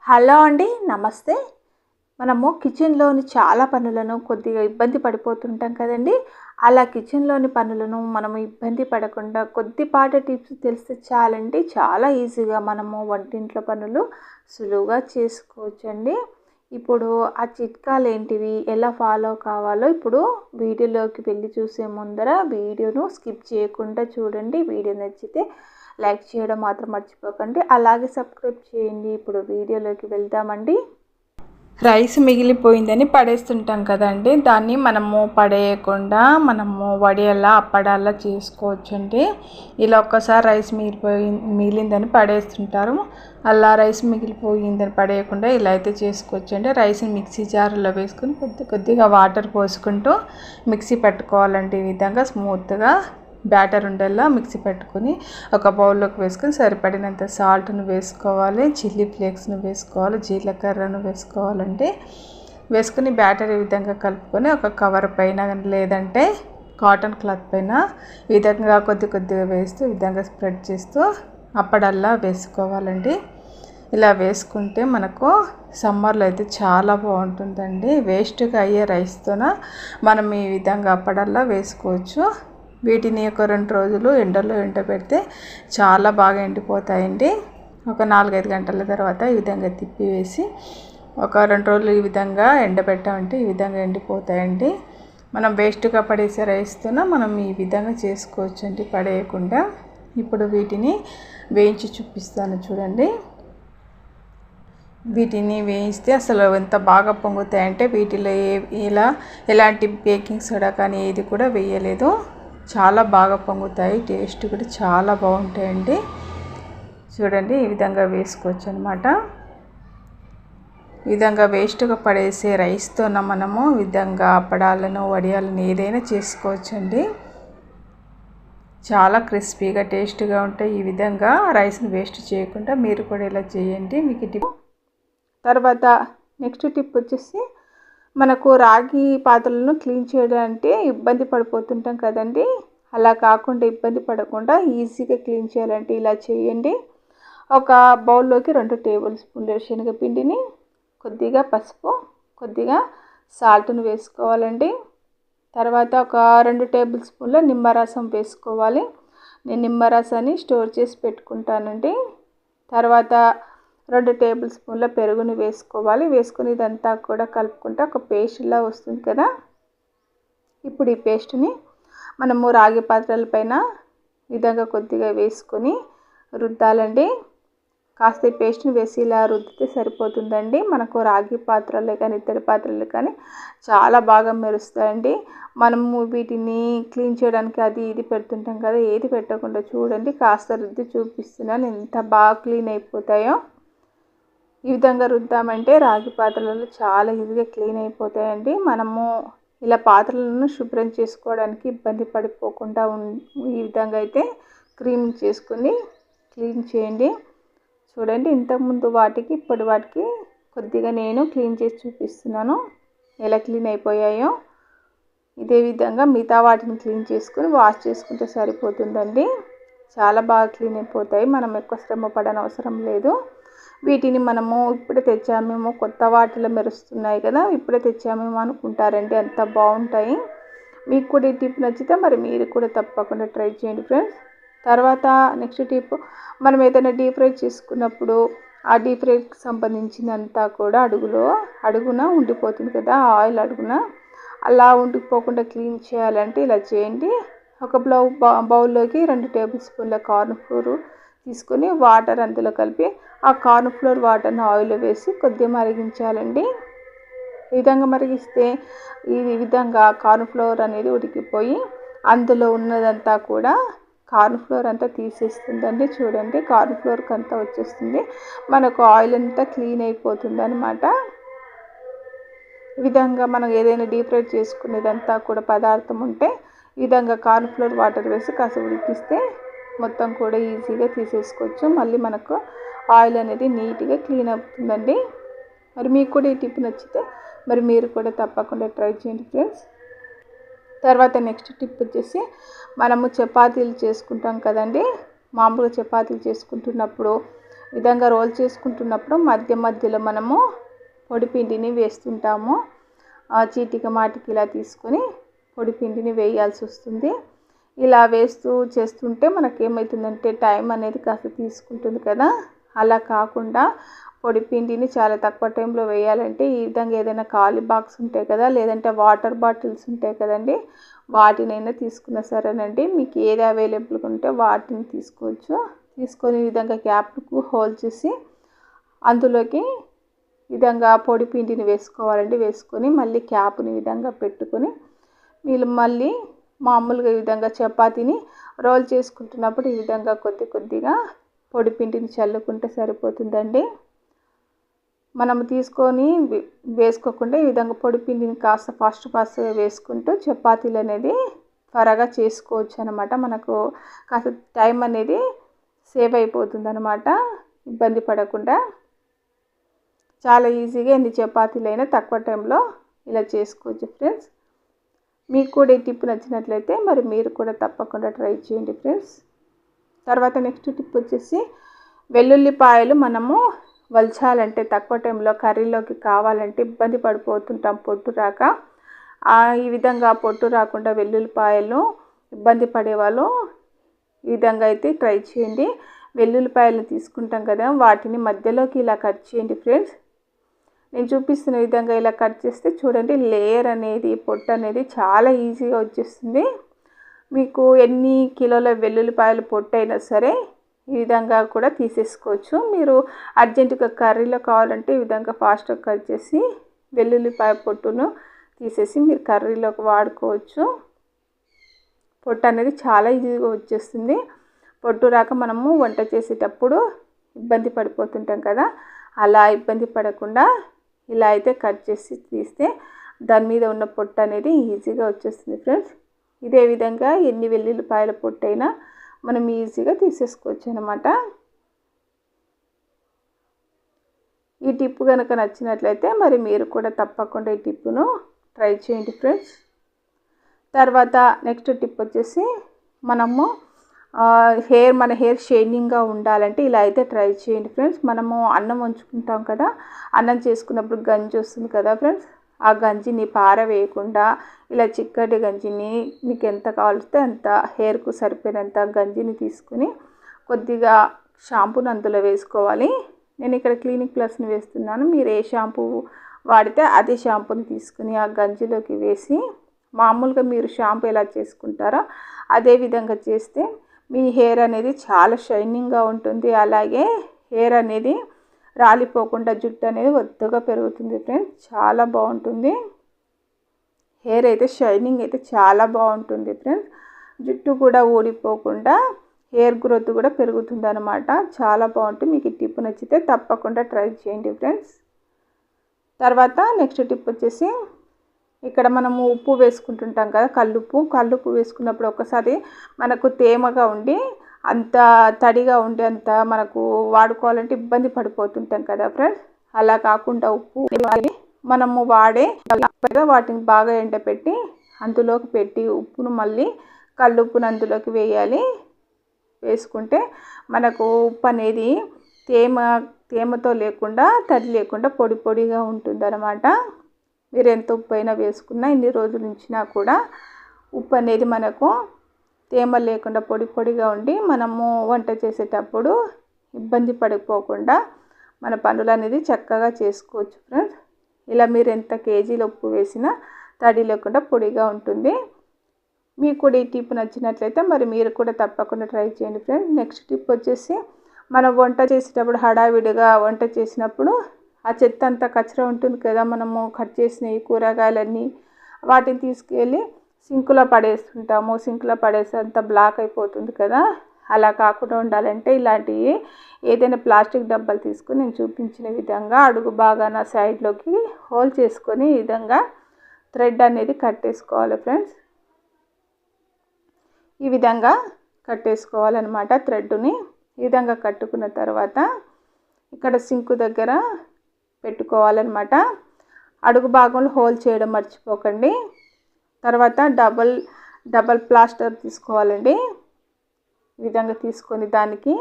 Hello అండి, నమస్తే. మనము కిచెన్లోని చాలా పనులను కొద్దిగా ఇబ్బంది పడిపోతుంటాం కదండి. అలా కిచెన్లోని పనులను మనము ఇబ్బంది పడకుండా కొద్దిపాటి టిప్స్ తెలిస్తే చాలండి, చాలా ఈజీగా మనము వంటింట్లో పనులు సులువుగా చేసుకోవచ్చండి. ఇప్పుడు ఆ చిట్కాలు ఏంటివి, ఎలా ఫాలో కావాలో ఇప్పుడు వీడియోలోకి వెళ్ళి చూసే ముందర వీడియోను స్కిప్ చేయకుండా చూడండి. వీడియో నచ్చితే లైక్ చేయడం మాత్రం మర్చిపోకండి, అలాగే సబ్స్క్రైబ్ చేయండి. ఇప్పుడు వీడియోలోకి వెళ్దామండి. రైస్ మిగిలిపోయిందని పడేస్తుంటాం కదండి, దాన్ని మనము పడేయకుండా మనము వడియాలా అప్పడాలా చేసుకోవచ్చండి. ఇలా ఒక్కసారి రైస్ మిగిలిందని పడేస్తుంటారు, అలా రైస్ మిగిలిపోయిందని పడేయకుండా ఇలా అయితే చేసుకోవచ్చండి. రైస్ని మిక్సీ జార్లో వేసుకొని కొద్దిగా వాటర్ పోసుకుంటూ మిక్సీ పెట్టుకోవాలండి. ఈ విధంగా స్మూత్గా బ్యాటర్ ఉండేలా మిక్సీ పెట్టుకొని ఒక బౌల్లోకి వేసుకొని సరిపడినంత సాల్ట్ను వేసుకోవాలి, చిల్లీ ఫ్లేక్స్ను వేసుకోవాలి, జీలకర్రను వేసుకోవాలండి. వేసుకుని బ్యాటర్ ఈ విధంగా కలుపుకొని ఒక కవర్ పైన లేదంటే కాటన్ క్లాత్ పైన ఈ విధంగా కొద్దిగా వేస్తూ ఈ విధంగా స్ప్రెడ్ చేస్తూ అప్పడల్లా వేసుకోవాలండి. ఇలా వేసుకుంటే మనకు సమ్మర్లో అయితే చాలా బాగుంటుందండి. వేస్ట్గా అయ్యే రైస్తోన మనం ఈ విధంగా అప్పడల్లా వేసుకోవచ్చు. వీటిని ఒక 2 రోజులు ఎండలో ఎండబెడితే చాలా బాగా ఎండిపోతాయండి. ఒక 4-5 గంటల తర్వాత ఈ విధంగా తిప్పివేసి ఒక 2 రోజులు ఈ విధంగా ఎండబెట్టామంటే ఈ విధంగా ఎండిపోతాయండి. మనం వేస్ట్గా పడేసే రైస్తోన మనం ఈ విధంగా చేసుకోవచ్చండి, పడేయకుండా. ఇప్పుడు వీటిని వేయించి చూపిస్తాను చూడండి. వీటిని వేయిస్తే అసలు ఎంత బాగా పొంగుతాయంటే వీటిలో ఎలాంటి బేకింగ్ సోడా కానీ ఏది కూడా వేయలేదు, చాలా బాగా పొంగుతాయి. టేస్ట్ కూడా చాలా బాగుంటాయండి. చూడండి, ఈ విధంగా వేసుకోవచ్చు అనమాట. ఈ విధంగా వేస్ట్గా పడేసే రైస్తోన మనము ఈ విధంగా అప్పడాలను వడియాలను ఏదైనా చేసుకోవచ్చండి. చాలా క్రిస్పీగా టేస్ట్గా ఉంటాయి. ఈ విధంగా రైస్ని వేస్ట్ చేయకుండా మీరు కూడా ఇలా చేయండి. మీకు టిప్ తర్వాత నెక్స్ట్ టిప్ వచ్చేసి, మనకు రాగి పాత్రలను క్లీన్ చేయడానికి ఇబ్బంది పడిపోతుంటాం కదండి. అలా కాకుండా ఇబ్బంది పడకుండా ఈజీగా క్లీన్ చేయాలంటే ఇలా చేయండి. ఒక బౌల్లోకి 2 టేబుల్ స్పూన్ల శనగపిండిని, కొద్దిగా పసుపు, కొద్దిగా సాల్ట్ను వేసుకోవాలండి. తర్వాత ఒక 2 టేబుల్ స్పూన్ల నిమ్మరసం వేసుకోవాలి. నేను నిమ్మరసాన్ని స్టోర్ చేసి పెట్టుకుంటానండి. తర్వాత 2 టేబుల్ స్పూన్ల పెరుగుని వేసుకోవాలి. వేసుకుని ఇదంతా కూడా కలుపుకుంటే ఒక పేస్ట్లా వస్తుంది కదా. ఇప్పుడు ఈ పేస్ట్ని మనము రాగి పాత్రల పైన విధంగా కొద్దిగా వేసుకొని రుద్దాలండి. కాస్త ఈ పేస్ట్ని వేసి ఇలా రుద్దితే సరిపోతుందండి. మనకు రాగి పాత్రలే కానీ ఇత్తడి పాత్రలు కానీ చాలా బాగా మెరుస్తాయండి. మనము వీటిని క్లీన్ చేయడానికి అది ఇది పెడుతుంటాం కదా, ఏది పెట్టకుండా చూడండి, కాస్త రుద్ది చూపిస్తున్నాను ఎంత బాగా క్లీన్ అయిపోతాయో. ఈ విధంగా రుద్దామంటే రాగి పాత్రలలో చాలా ఈజీగా క్లీన్ అయిపోతాయండి. మనము ఇలా పాత్రలను శుభ్రం చేసుకోవడానికి ఇబ్బంది పడిపోకుండా ఈ విధంగా అయితే చేసుకుని క్లీన్ చేయండి. చూడండి, ఇంతకుముందు వాటికి ఇప్పటి వాటికి కొద్దిగా నేను క్లీన్ చేసి చూపిస్తున్నాను ఎలా క్లీన్ అయిపోయాయో. ఇదే విధంగా మిగతా వాటిని క్లీన్ చేసుకుని వాష్ చేసుకుంటే సరిపోతుందండి. చాలా బాగా క్లీన్ అయిపోతాయి, మనం ఎక్కువ శ్రమ పడనవసరం లేదు. వీటిని మనము ఇప్పుడే తెచ్చామేమో, కొత్త వాటిలో మెరుస్తున్నాయి కదా, ఇప్పుడే తెచ్చామేమో అనుకుంటారండి, అంత బాగుంటాయి. మీకు కూడా ఈ టిప్ నచ్చితే మరి మీరు కూడా తప్పకుండా ట్రై చేయండి ఫ్రెండ్స్. తర్వాత నెక్స్ట్ టిప్, మనం ఏదైనా డీప్ ఫ్రై చేసుకున్నప్పుడు ఆ డీప్ ఫ్రైకి సంబంధించినంతా కూడా అడుగున ఉండిపోతుంది కదా, ఆయిల్ అడుగున. అలా ఉండిపోకుండా క్లీన్ చేయాలంటే ఇలా చేయండి. ఒక బౌల్లోకి 2 టేబుల్ స్పూన్ల కార్న్ ఫ్లోర్ తీసుకొని వాటర్ అందులో కలిపి ఆ కార్న్ ఫ్లోర్ వాటర్ని ఆయిల్లో వేసి కొద్దిగా మరిగించాలండి. ఈ విధంగా మరిగిస్తే ఈ విధంగా కార్న్ ఫ్లోర్ అనేది ఉడికిపోయి అందులో ఉన్నదంతా కూడా కార్న్ ఫ్లోర్ అంతా తీసేస్తుందండి. చూడండి, కార్న్ ఫ్లోర్కి అంతా వచ్చేస్తుంది, మనకు ఆయిల్ అంతా క్లీన్ అయిపోతుంది అనమాట. ఈ విధంగా మనం ఏదైనా డీప్ ఫ్రై చేసుకునేదంతా కూడా పదార్థం ఉంటే ఈ విధంగా కార్న్ ఫ్లోర్ వాటర్ వేసి కాస్త ఉడికిస్తే మొత్తం కూడా ఈజీగా తీసేసుకోవచ్చు. మళ్ళీ మనకు ఆయిల్ అనేది నీట్గా క్లీన్ అవుతుందండి. మరి మీకు కూడా ఈ టిప్ నచ్చితే మరి మీరు కూడా తప్పకుండా ట్రై చేయండి ఫ్రెండ్స్. తర్వాత నెక్స్ట్ టిప్ వచ్చేసి, మనము చపాతీలు చేసుకుంటాం కదండి. మామూలుగా చపాతీలు చేసుకుంటున్నప్పుడు విధంగా రోల్ చేసుకుంటున్నప్పుడు మధ్య మధ్యలో మనము పొడి పిండిని వేస్తుంటాము. చీటిక మాటికి ఇలా తీసుకొని పొడి పిండిని వేయాల్సి వస్తుంది. ఇలా వేస్తూ చేస్తుంటే మనకేమవుతుందంటే టైం అనేది కాస్త తీసుకుంటుంది కదా. అలా కాకుండా పొడి పిండిని చాలా తక్కువ టైంలో వేయాలంటే ఈ విధంగా ఏదైనా ఖాళీ బాక్స్ ఉంటాయి కదా, లేదంటే వాటర్ బాటిల్స్ ఉంటాయి కదండి, వాటినైనా తీసుకున్నా సరేనండి. మీకు ఏది అవైలబుల్గా ఉంటే వాటిని తీసుకోవచ్చు. తీసుకొని ఈ విధంగా క్యాప్కు హోల్ చేసి అందులోకి విధంగా పొడి పిండిని వేసుకోవాలండి. వేసుకొని మళ్ళీ క్యాప్ని విధంగా పెట్టుకొని మీరు మళ్ళీ మామూలుగా ఈ విధంగా చపాతీని రోల్ చేసుకుంటున్నప్పుడు ఈ విధంగా కొద్ది కొద్దిగా పొడి పిండిని చల్లుకుంటే సరిపోతుందండి. మనము తీసుకొని వేసుకోకుండా ఈ విధంగా పొడి పిండిని కాస్త ఫాస్ట్గా వేసుకుంటూ చపాతీలు అనేది త్వరగా చేసుకోవచ్చు అనమాట. మనకు కాస్త టైం అనేది సేవ్ అయిపోతుంది అనమాట, ఇబ్బంది పడకుండా. చాలా ఈజీగా ఎన్ని చపాతీలైనా తక్కువ టైంలో ఇలా చేసుకోవచ్చు ఫ్రెండ్స్. మీకు కూడా ఈ టిప్ నచ్చినట్లయితే మరి మీరు కూడా తప్పకుండా ట్రై చేయండి ఫ్రెండ్స్. తర్వాత నెక్స్ట్ టిప్ వచ్చేసి వెల్లుల్లిపాయలు మనము వల్చాలంటే తక్కువ టైంలో కర్రీలోకి కావాలంటే ఇబ్బంది పడిపోతుంటాం పొట్టు రాక. ఈ విధంగా పొట్టు రాకుండా వెల్లుల్లిపాయలు ఇబ్బంది పడేవాళ్ళు ఈ విధంగా అయితే ట్రై చేయండి. వెల్లుల్లిపాయలను తీసుకుంటాం కదా, వాటిని మధ్యలోకి ఇలా కట్ చేయండి ఫ్రెండ్స్. నేను చూపిస్తున్న విధంగా ఇలా కట్ చేస్తే చూడండి లేయర్ అనేది పొట్టు అనేది చాలా ఈజీగా వచ్చేస్తుంది. మీకు ఎన్ని కిలోల వెల్లుల్లిపాయలు పొట్టు అయినా సరే ఈ విధంగా కూడా తీసేసుకోవచ్చు. మీరు అర్జెంటుగా కర్రీలో కావాలంటే ఈ విధంగా ఫాస్ట్గా కట్ చేసి వెల్లుల్లిపాయ పొట్టును తీసేసి మీరు కర్రీలోకి వాడుకోవచ్చు. పొట్టు అనేది చాలా ఈజీగా వచ్చేస్తుంది. పొట్టు రాక మనము వంట చేసేటప్పుడు ఇబ్బంది పడిపోతుంటాం కదా, అలా ఇబ్బంది పడకుండా ఇలా అయితే కట్ చేసి తీస్తే దాని మీద ఉన్న పొట్టు అనేది ఈజీగా వచ్చేస్తుంది ఫ్రెండ్స్. ఇదే విధంగా ఎన్ని వెల్లుల్లిపాయల పొట్టు అయినా మనం ఈజీగా తీసేసుకోవచ్చు అనమాట. ఈ టిప్ కనుక నచ్చినట్లయితే మరి మీరు కూడా తప్పకుండా ఈ టిప్పును ట్రై చేయండి ఫ్రెండ్స్. తర్వాత నెక్స్ట్ టిప్ వచ్చేసి మనము మన హెయిర్ షైనింగ్గా ఉండాలంటే ఇలా అయితే ట్రై చేయండి ఫ్రెండ్స్. మనము అన్నం వంచుకుంటాం కదా, అన్నం చేసుకున్నప్పుడు గంజి వస్తుంది కదా ఫ్రెండ్స్, ఆ గంజిని పారవేయకుండా ఇలా చిక్కటి గంజిని మీకు ఎంత కావాలిస్తే అంత హెయిర్కు సరిపోయినంత గంజిని తీసుకుని కొద్దిగా షాంపూని అందులో వేసుకోవాలి. నేను ఇక్కడ క్లినిక్ ప్లస్ని వేస్తున్నాను. మీరు ఏ షాంపూ వాడితే అదే షాంపూని తీసుకుని ఆ గంజిలోకి వేసి మామూలుగా మీరు షాంపూ ఎలా చేసుకుంటారో అదే విధంగా చేస్తే మీ హెయిర్ అనేది చాలా షైనింగ్గా ఉంటుంది. అలాగే హెయిర్ అనేది రాలిపోకుండా జుట్టు అనేది ఒత్తుగా పెరుగుతుంది ఫ్రెండ్స్. చాలా బాగుంటుంది. హెయిర్ అయితే షైనింగ్ అయితే చాలా బాగుంటుంది ఫ్రెండ్స్. జుట్టు కూడా ఊడిపోకుండా హెయిర్ గ్రోత్ కూడా పెరుగుతుంది అనమాట. చాలా బాగుంటుంది. మీకు ఈ టిప్ నచ్చితే తప్పకుండా ట్రై చేయండి ఫ్రెండ్స్. తర్వాత నెక్స్ట్ టిప్ వచ్చేసి ఇక్కడ మనము ఉప్పు వేసుకుంటుంటాం కదా, కల్లుప్పు వేసుకున్నప్పుడు ఒకసారి మనకు తేమగా ఉండి అంత తడిగా ఉండి అంత మనకు వాడుకోవాలంటే ఇబ్బంది పడిపోతుంటాం కదా ఫ్రెండ్స్. అలా కాకుండా ఉప్పు మనము వాడే వాటిని బాగా ఎండపెట్టి అందులోకి పెట్టి ఉప్పును మళ్ళీ కల్లుప్పును అందులోకి వేయాలి. వేసుకుంటే మనకు ఉప్పు అనేది తేమతో లేకుండా తడి లేకుండా పొడి పొడిగా ఉంటుందన్నమాట. మీరు ఎంత ఉప్పు అయినా వేసుకున్నా ఇన్ని రోజుల నుంచినా కూడా ఉప్పు అనేది మనకు తేమ లేకుండా పొడి పొడిగా ఉండి మనము వంట చేసేటప్పుడు ఇబ్బంది పడిపోకుండా మన పనులు అనేది చక్కగా చేసుకోవచ్చు ఫ్రెండ్స్. ఇలా మీరు ఎంత కేజీల ఉప్పు వేసినా తడి లేకుండా పొడిగా ఉంటుంది. మీకు కూడా ఈ టిప్ నచ్చినట్లయితే మరి మీరు కూడా తప్పకుండా ట్రై చేయండి ఫ్రెండ్స్. నెక్స్ట్ టిప్ వచ్చేసి మనం వంట చేసేటప్పుడు హడావిడిగా వంట చేసినప్పుడు ఆ చెత్త అంతా కచరా ఉంటుంది కదా, మనము కట్ చేసిన ఈ కూరగాయలన్నీ వాటిని తీసుకెళ్ళి సింకులో పడేస్తుంటాము. సింకులో పడేస్తే అంతా బ్లాక్ అయిపోతుంది కదా. అలా కాకుండా ఉండాలంటే ఇలాంటివి ఏదైనా ప్లాస్టిక్ డబ్బాలు తీసుకొని నేను చూపించిన విధంగా అడుగు బాగాన సైడ్లోకి హోల్ చేసుకొని ఈ విధంగా థ్రెడ్ అనేది కట్టేసుకోవాలి ఫ్రెండ్స్. ఈ విధంగా కట్టేసుకోవాలన్నమాట. థ్రెడ్ని ఈ విధంగా కట్టుకున్న తర్వాత ఇక్కడ సింకు దగ్గర పెట్టుకోవాలన్నమాట. అడుగు భాగంలో హోల్ చేయడం మర్చిపోకండి. తర్వాత డబల్ ప్లాస్టర్ తీసుకోవాలండి. ఈ విధంగా తీసుకొని దానికి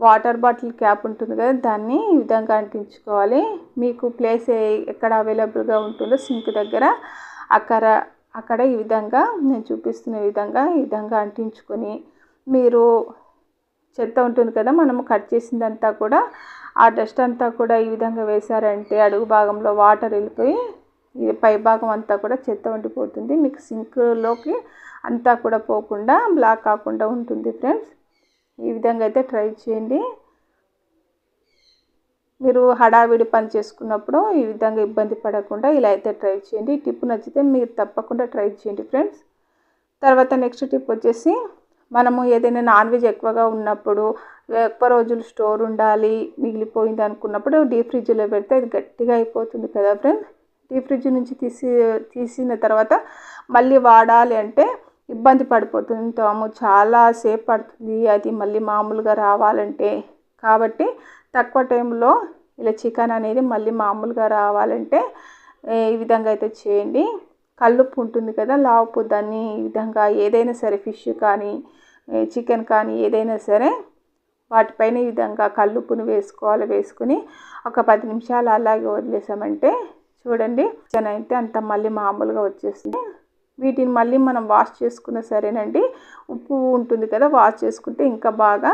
వాటర్ బాటిల్ క్యాప్ ఉంటుంది కదా, దాన్ని ఈ విధంగా అంటించుకోవాలి. మీకు ప్లేస్ ఎక్కడ అవైలబుల్గా ఉంటుందో సింక్ దగ్గర అక్కడ ఈ విధంగా నేను చూపిస్తున్న ఈ విధంగా అంటించుకొని, మీరు చెత్త ఉంటుంది కదా మనము కట్ చేసిందంతా కూడా, ఆ డస్ట్ అంతా కూడా ఈ విధంగా వేశారంటే అడుగు భాగంలో వాటర్ వెళ్ళిపోయి ఈ పై భాగం అంతా కూడా చెత్త ఉండిపోతుంది. మీకు సింక్లోకి అంతా కూడా పోకుండా బ్లాక్ కాకుండా ఉంటుంది ఫ్రెండ్స్. ఈ విధంగా అయితే ట్రై చేయండి. మీరు హడావిడి పని చేసుకున్నప్పుడు ఈ విధంగా ఇబ్బంది పడకుండా ఇలా అయితే ట్రై చేయండి. ఈ టిప్ నచ్చితే మీరు తప్పకుండా ట్రై చేయండి ఫ్రెండ్స్. తర్వాత నెక్స్ట్ టిప్ వచ్చేసి, మనము ఏదైనా నాన్ వెజ్ ఎక్కువగా ఉన్నప్పుడు, ఎక్కువ రోజులు స్టోర్ ఉండాలి మిగిలిపోయింది అనుకున్నప్పుడు డీప్ ఫ్రిడ్జ్లో పెడితే అది గట్టిగా అయిపోతుంది కదా ఫ్రెండ్స్. డీప్ ఫ్రిడ్జ్ నుంచి తీసిన తర్వాత మళ్ళీ వాడాలి అంటే ఇబ్బంది పడిపోతుంటాము, చాలా సేపు పడుతుంది అది మళ్ళీ మామూలుగా రావాలంటే. కాబట్టి తక్కువ టైంలో ఇలా చికెన్ అనేది మళ్ళీ మామూలుగా రావాలంటే ఈ విధంగా అయితే చేయండి. కల్లుప్పు ఉంటుంది కదా, లావుపు, దాన్ని ఈ విధంగా ఏదైనా సరే ఫిష్ కానీ చికెన్ కానీ ఏదైనా సరే వాటిపైన ఈ విధంగా కల్లుప్పును వేసుకుని ఒక 10 నిమిషాలు అలాగే వదిలేసామంటే చూడండి చికెన్ అయితే అంత మళ్ళీ మామూలుగా వచ్చేస్తుంది. వీటిని మళ్ళీ మనం వాష్ చేసుకున్న సరేనండి, ఉప్పు ఉంటుంది కదా, వాష్ చేసుకుంటే ఇంకా బాగా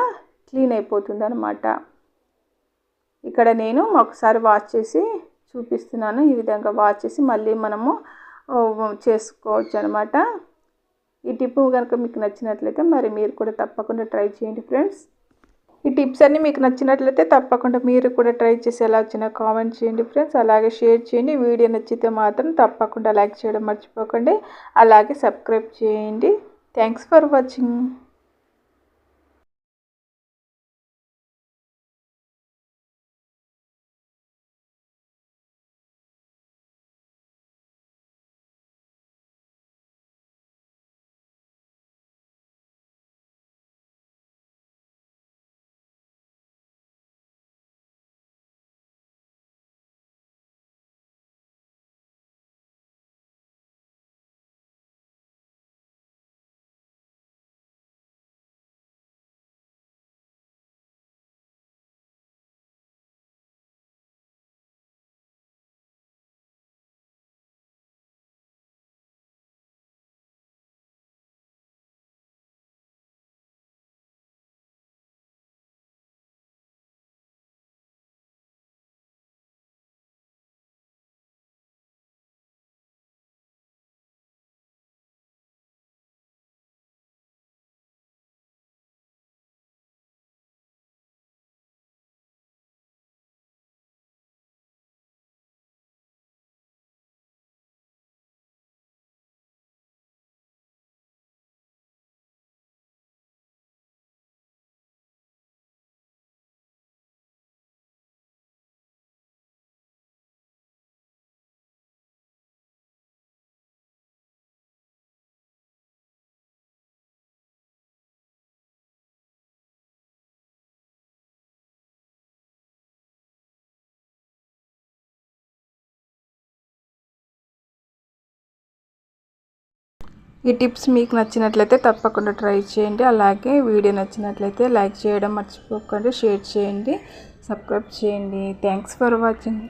క్లీన్ అయిపోతుంది అనమాట. ఇక్కడ నేను ఒకసారి వాష్ చేసి చూపిస్తున్నాను. ఈ విధంగా వాష్ చేసి మళ్ళీ మనము చేసుకోవచ్చు అనమాట. ఈ టిప్ కనుక మీకు నచ్చినట్లయితే మరి మీరు కూడా తప్పకుండా ట్రై చేయండి ఫ్రెండ్స్. ఈ టిప్స్ అన్నీ మీకు నచ్చినట్లయితే తప్పకుండా మీరు కూడా ట్రై చేసి ఎలా వచ్చినా కామెంట్ చేయండి ఫ్రెండ్స్. అలాగే షేర్ చేయండి. వీడియో నచ్చితే మాత్రం తప్పకుండా లైక్ చేయడం మర్చిపోకండి. అలాగే సబ్స్క్రైబ్ చేయండి. Thanks for watching. ఈ టిప్స్ మీకు నచ్చినట్లయితే తప్పకుండా ట్రై చేయండి. అలాగే వీడియో నచ్చినట్లయితే లైక్ చేయడం మర్చిపోకండి, షేర్ చేయండి, సబ్స్క్రైబ్ చేయండి. Thanks for watching.